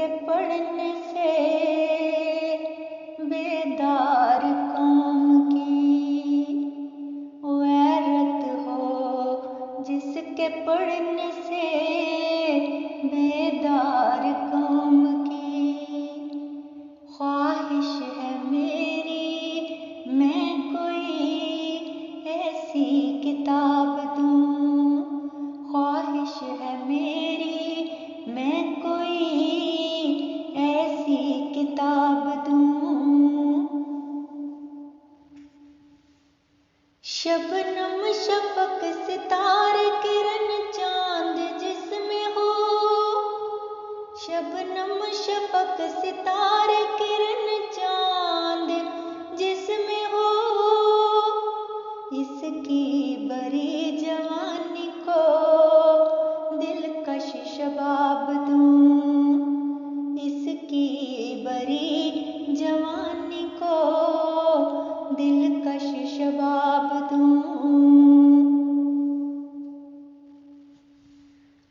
जिसके पढ़ने से बेदार कौम की गैरत हो, जिसके पढ़ने से बेदार कौम की ख्वाहिश है मेरी मैं कोई ऐसी किताब दूं, ख्वाहिश है मेरी मैं कोई ऐसी किताब दूं। शबनम शफक सितारे किरण चांद जिसमें हो, शबनम शफक सितारे किरण चांद जिसमें हो, इसकी बड़ी जवानी को दिलकश शबाब दूं, इसकी बड़ी जवानी को दिलकश शबाब दूं।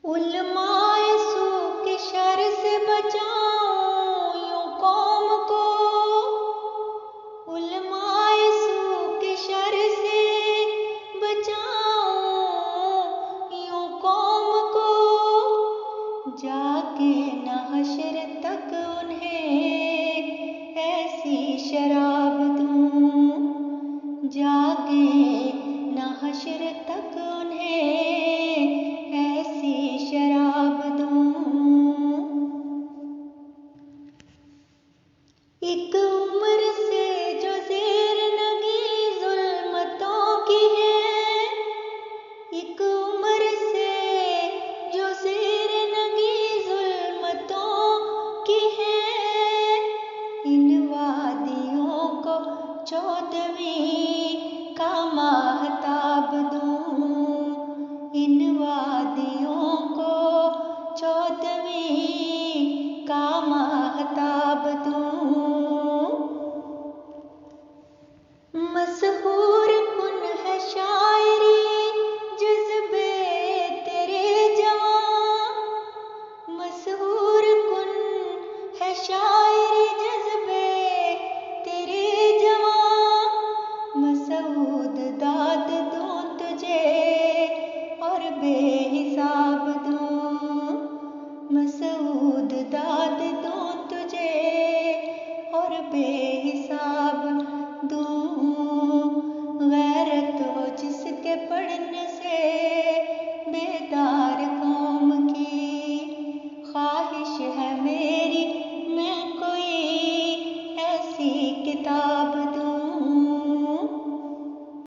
उलमाए सू के शर से बचाऊं यूं कौम को, उलमाए सू के शर से बचाऊं यूं कौम को, जाके न हश्र तक उन्हें ऐसी शराब दूं, जागे न हश्र तक उन्हें ऐसी शराब दूं। एक उम्र से जो ज़ेर नगी ज़ुल्मतों की है, एक उम्र से जो ज़ेर नगी ज़ुल्मतों की है, इन वादियों को 14वीं का माहताब दूं, इन वादियों को 14वीं का माहताब दूं। मशहूर कुन है शायरी जज्बे तेरे जवां, मशहूर कुन है शायरी जज्बे तेरे जवां, मसूद दाद दूं तुझे और बेहिसाब दूं, मसूद दाद दूं तुझे और बेहिसाब दूं। गैरत हो जिसके पढ़ने से बेदार कौम की ख्वाहिश है मेरी